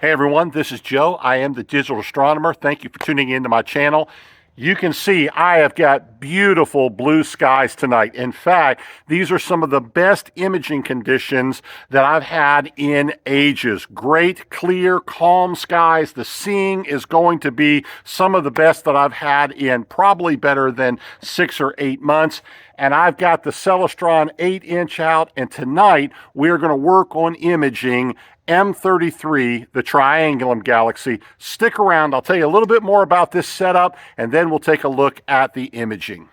Hey everyone, this is Joe. I am the digital astronomer. Thank you for tuning into my channel. You can see I have got beautiful blue skies tonight. In fact, these are some of the best imaging conditions that I've had in ages. Great, clear, calm skies. The seeing is going to be some of the best that I've had in probably better than 6 or 8 months. And I've got the Celestron 8-inch out, and tonight we're going to work on imaging M33, the Triangulum galaxy. Stick around. I'll tell you a little bit more about this setup, and then we'll take a look at the imaging.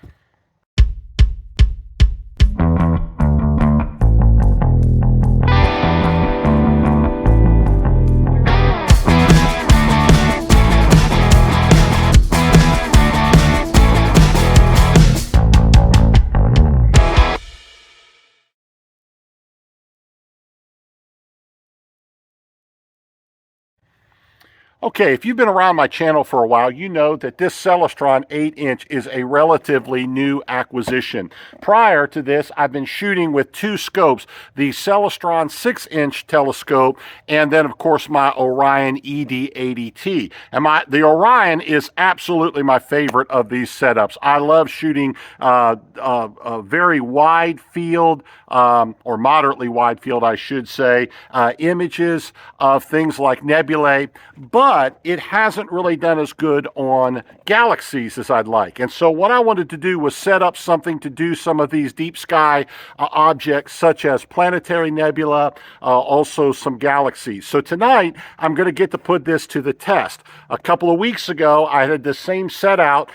Okay, if you've been around my channel for a while, you know that this Celestron 8-inch is a relatively new acquisition. Prior to this, I've been shooting with two scopes, the Celestron 6-inch telescope, and then, of course, my Orion ED80T. And the Orion is absolutely my favorite of these setups. I love shooting a very wide field, or moderately wide field, I should say, images of things like nebulae, but it hasn't really done as good on galaxies as I'd like. And so what I wanted to do was set up something to do some of these deep sky objects, such as planetary nebula, also some galaxies. So tonight, I'm going to get to put this to the test. A couple of weeks ago, I had the same set out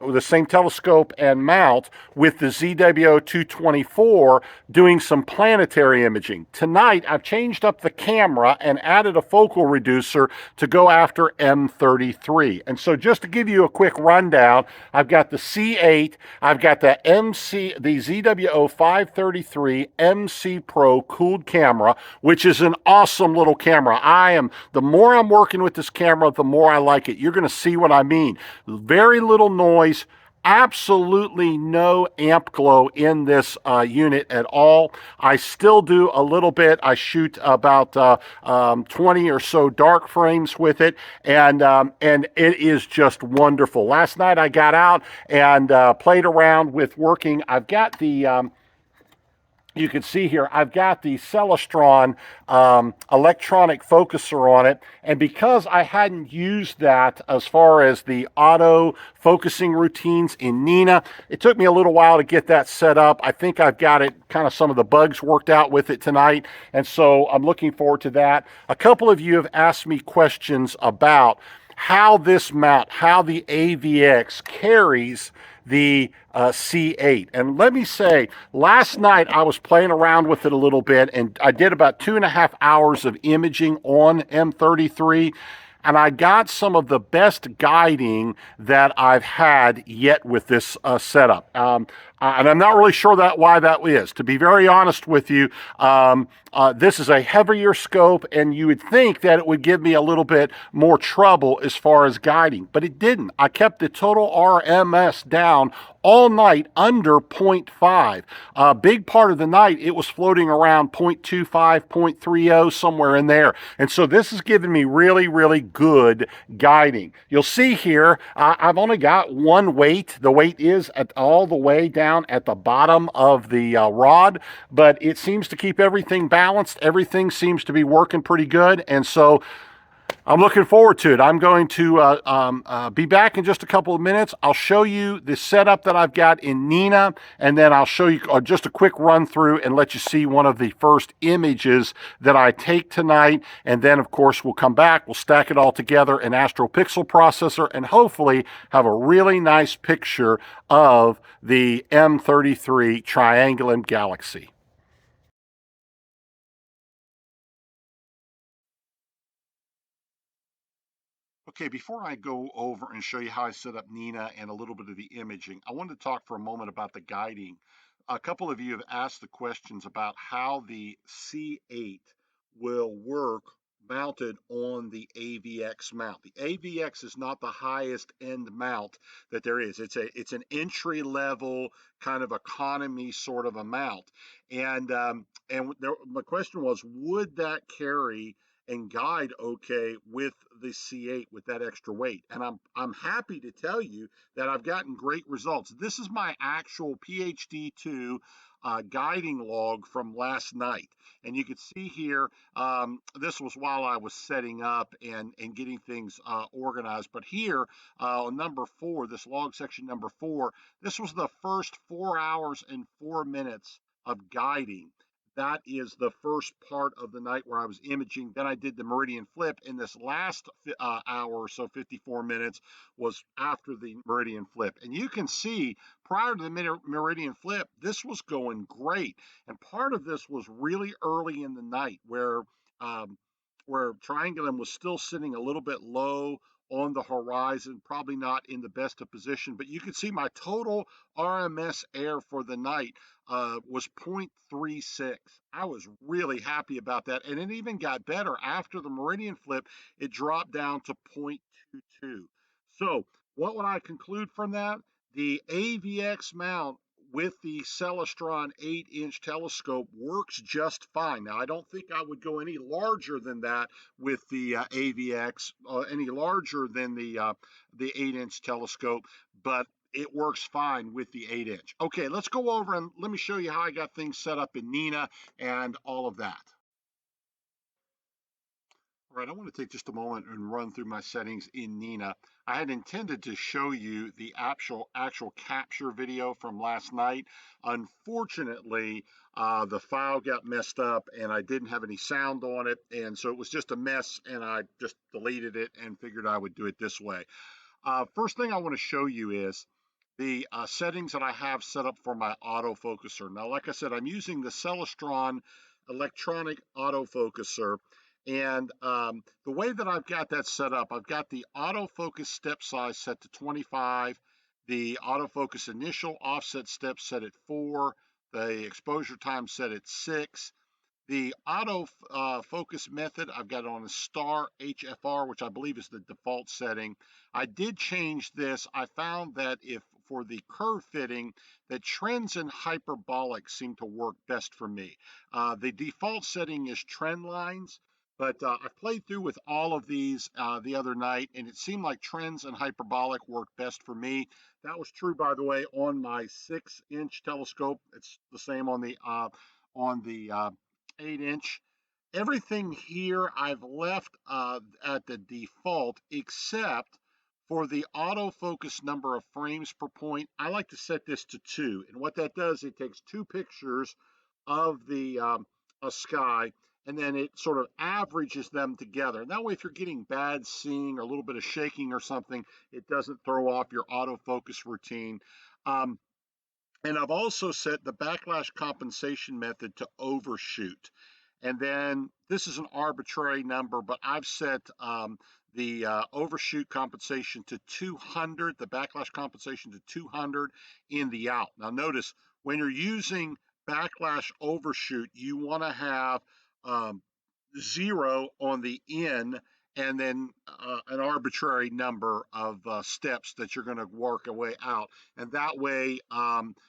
with the same telescope and mount with the ZWO-224 doing some planetary imaging. Tonight, I've changed up the camera and added a focal reducer to go after M33. And so just to give you a quick rundown, I've got the C8, I've got the ZWO-533 MC Pro cooled camera, which is an awesome little camera. The more I'm working with this camera, the more I like it. You're going to see what I mean. Very little noise, absolutely no amp glow in this unit at all. I still do a little bit. I shoot about 20 or so dark frames with it, and it is just wonderful. Last night I got out and played around with working. I've got the you can see here, I've got the Celestron electronic focuser on it, and because I hadn't used that as far as the auto focusing routines in Nina, it took me a little while to get that set up. I think I've got it, kind of some of the bugs worked out with it tonight, and so I'm looking forward to that. A couple of you have asked me questions about how this mount, how the AVX carries the C8. And let me say, last night I was playing around with it a little bit, and I did about 2.5 hours of imaging on M33, and I got some of the best guiding that I've had yet with this setup. And I'm not really sure why that is. To be very honest with you, this is a heavier scope, and you would think that it would give me a little bit more trouble as far as guiding, but it didn't. I kept the total RMS down all night under 0.5. A big part of the night, it was floating around 0.25, 0.30, somewhere in there. And so this is giving me really, really good guiding. You'll see here, I've only got one weight. The weight is all the way down at the bottom of the rod, but it seems to keep everything balanced. Everything seems to be working pretty good. And so I'm looking forward to it. I'm going to be back in just a couple of minutes. I'll show you the setup that I've got in Nina, and then I'll show you just a quick run through and let you see one of the first images that I take tonight. And then, of course, we'll come back, we'll stack it all together in AstroPixel processor, and hopefully have a really nice picture of the M33 Triangulum galaxy. Okay, before I go over and show you how I set up Nina and a little bit of the imaging, I wanted to talk for a moment about the guiding. A couple of you have asked the questions about how the C8 will work mounted on the AVX mount. The AVX is not the highest end mount that there is. It's an entry level kind of economy sort of a mount. And the question was, would that carry and guide okay with the C8 with that extra weight. And I'm happy to tell you that I've gotten great results. This is my actual PhD2 guiding log from last night. And you can see here, this was while I was setting up and getting things organized. But here, number 4, this log section number 4, this was the first 4 hours and 4 minutes of guiding. That is the first part of the night where I was imaging. Then I did the meridian flip, and this last hour or so, 54 minutes, was after the meridian flip. And you can see prior to the meridian flip, this was going great. And part of this was really early in the night where Triangulum was still sitting a little bit low on the horizon, probably not in the best of position, but you can see my total RMS air for the night was 0.36. I was really happy about that, and it even got better after the meridian flip. It dropped down to 0.22. So what would I conclude from that? The AVX mount with the Celestron 8-inch telescope works just fine. Now, I don't think I would go any larger than that with the AVX, any larger than the 8-inch telescope, but it works fine with the 8-inch. Okay, let's go over and let me show you how I got things set up in Nina and all of that. All right, I want to take just a moment and run through my settings in Nina. I had intended to show you the actual capture video from last night. Unfortunately, the file got messed up and I didn't have any sound on it, and so it was just a mess, and I just deleted it and figured I would do it this way. First thing I want to show you is the settings that I have set up for my autofocuser. Now, like I said, I'm using the Celestron electronic autofocuser. And the way that I've got that set up, I've got the autofocus step size set to 25, the autofocus initial offset step set at 4, the exposure time set at 6. The autofocus method, I've got it on a star HFR, which I believe is the default setting. I did change this. I found that if for the curve fitting, that trends and hyperbolic seem to work best for me. The default setting is trend lines. But I played through with all of these the other night, and it seemed like trends and hyperbolic worked best for me. That was true, by the way, on my 6-inch telescope. It's the same on the 8-inch. Everything here I've left at the default, except for the autofocus number of frames per point. I like to set this to 2, and what that does, it takes 2 pictures of the sky, and then it sort of averages them together. And that way, if you're getting bad seeing or a little bit of shaking or something, it doesn't throw off your autofocus routine. And I've also set the backlash compensation method to overshoot. And then this is an arbitrary number, but I've set the overshoot compensation to 200, the backlash compensation to 200 in the out. Now notice, when you're using backlash overshoot, you want to have 0 on the in, and then an arbitrary number of steps that you're going to work a way out. And that way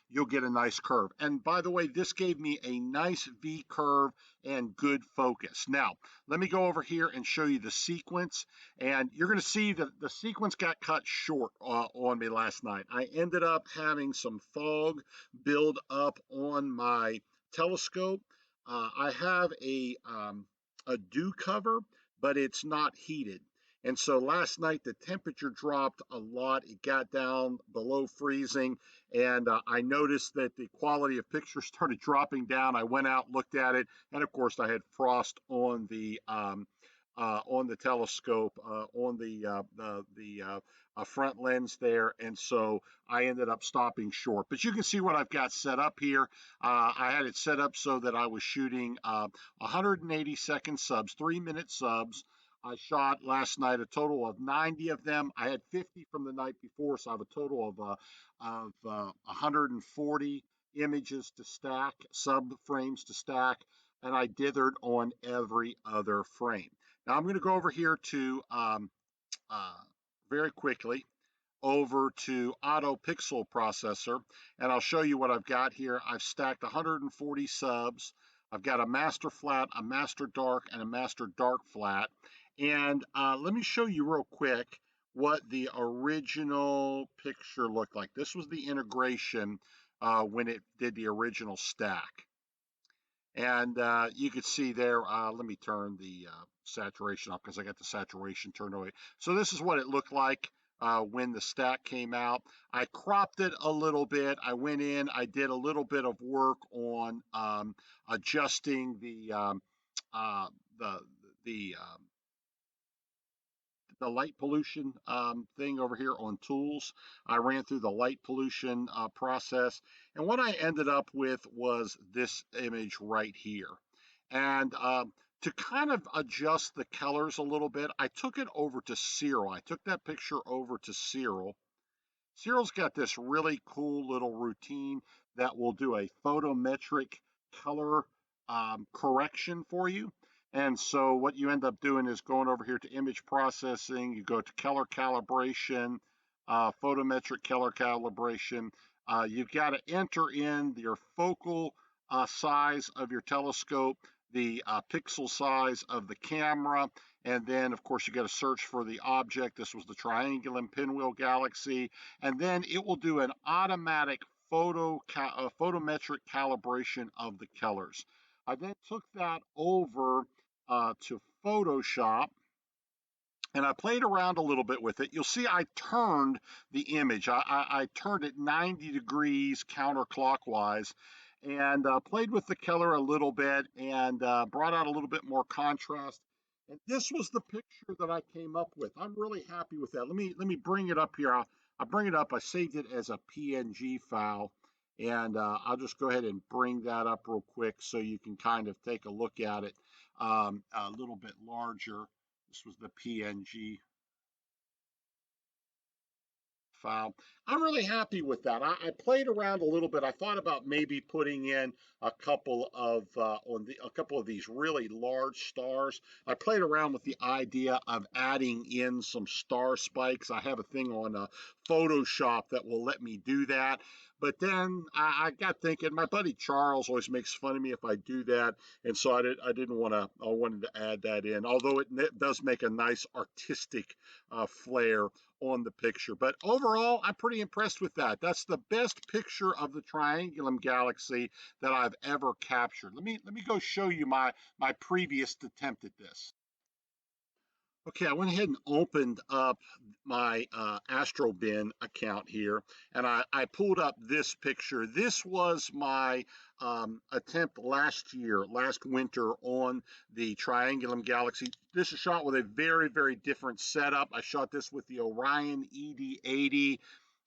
you'll get a nice curve. And by the way, this gave me a nice V curve and good focus. Now, let me go over here and show you the sequence. And you're going to see that the sequence got cut short on me last night. I ended up having some fog build up on my telescope. I have a dew cover, but it's not heated. And so last night the temperature dropped a lot. It got down below freezing, and I noticed that the quality of pictures started dropping down. I went out, looked at it, and of course I had frost on the telescope, on the front lens there, and so I ended up stopping short. But you can see what I've got set up here. I had it set up so that I was shooting 180-second subs, 3-minute subs. I shot last night a total of 90 of them. I had 50 from the night before, so I have a total of 140 images to stack, sub frames to stack, and I dithered on every other frame. Now I'm going to go over here to very quickly over to Auto Pixel Processor, and I'll show you what I've got here. I've stacked 140 subs. I've got a master flat, a master dark, and a master dark flat. And let me show you real quick what the original picture looked like. This was the integration when it did the original stack. And you could see there, let me turn the saturation up because I got the saturation turned away. So this is what it looked like when the stack came out. I cropped it a little bit. I went in, I did a little bit of work on adjusting uh, the the um, the light pollution thing over here on tools. I ran through the light pollution process, and what I ended up with was this image right here. And to kind of adjust the colors a little bit, I took it over to Cyril. I took that picture over to Cyril. Cyril's got this really cool little routine that will do a photometric color correction for you. And so what you end up doing is going over here to image processing, you go to color calibration, photometric color calibration. You've got to enter in your focal size of your telescope, the pixel size of the camera, and then of course you got to search for the object. This was the Triangulum pinwheel galaxy, and then it will do an automatic photometric calibration of the colors. I then took that over to Photoshop, and I played around a little bit with it. You'll see I turned the image. I turned it 90 degrees counterclockwise, and played with the color a little bit, and brought out a little bit more contrast. And this was the picture that I came up with. I'm really happy with that. Let me bring it up here. I'll bring it up. I saved it as a PNG file, and I'll just go ahead and bring that up real quick so you can kind of take a look at it a little bit larger. This was the PNG file. I'm really happy with that. I played around a little bit. I thought about maybe putting in a couple of a couple of these really large stars. I played around with the idea of adding in some star spikes. I have a thing on Photoshop that will let me do that. But then I got thinking, my buddy Charles always makes fun of me if I do that, and so I didn't want to. I wanted to add that in, although it does make a nice artistic flair on the picture. But overall, I'm pretty impressed with that. That's the best picture of the Triangulum galaxy that I've ever captured. Let me go show you my previous attempt at this. Okay, I went ahead and opened up my AstroBin account here, and I pulled up this picture. This was my attempt last winter, on the Triangulum Galaxy. This is shot with a very, very different setup. I shot this with the Orion ED80.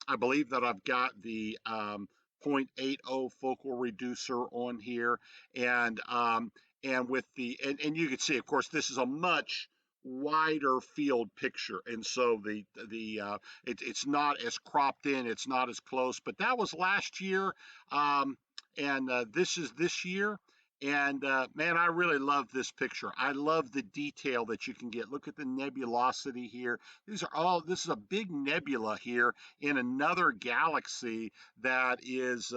I believe that I've got the 0.80 focal reducer on here, and with the and you can see, of course, this is a much wider field picture, and so it's not as cropped in, it's not as close. But that was last year, and this is this year. And man, I really love this picture. I love the detail that you can get. Look at the nebulosity here. This is a big nebula here in another galaxy that is,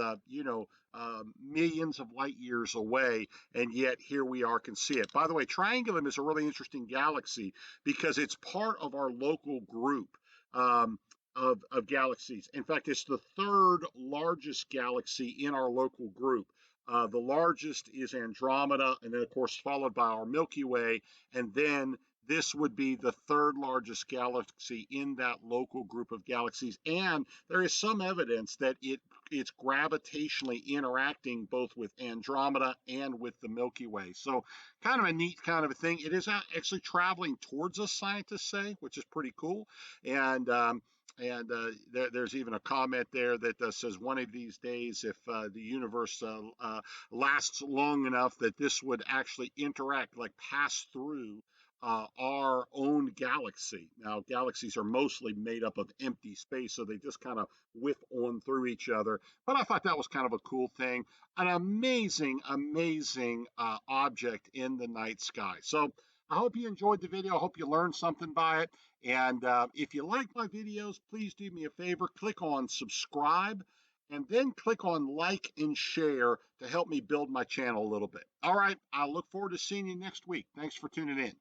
millions of light years away, and yet here we are, can see it. By the way, Triangulum is a really interesting galaxy because it's part of our local group. Of galaxies. In fact, it's the third largest galaxy in our local group. The largest is Andromeda, and then, of course, followed by our Milky Way, and then this would be the third largest galaxy in that local group of galaxies. And there is some evidence that it's gravitationally interacting both with Andromeda and with the Milky Way. So kind of a neat kind of a thing. It is actually traveling towards us, scientists say, which is pretty cool. And there's even a comment there that says one of these days, if the universe lasts long enough, that this would actually interact, like pass through our own galaxy. Now, galaxies are mostly made up of empty space, so they just kind of whiff on through each other. But I thought that was kind of a cool thing. An amazing, amazing object in the night sky. So I hope you enjoyed the video. I hope you learned something by it. And if you like my videos, please do me a favor. Click on subscribe and then click on like and share to help me build my channel a little bit. All right, I look forward to seeing you next week. Thanks for tuning in.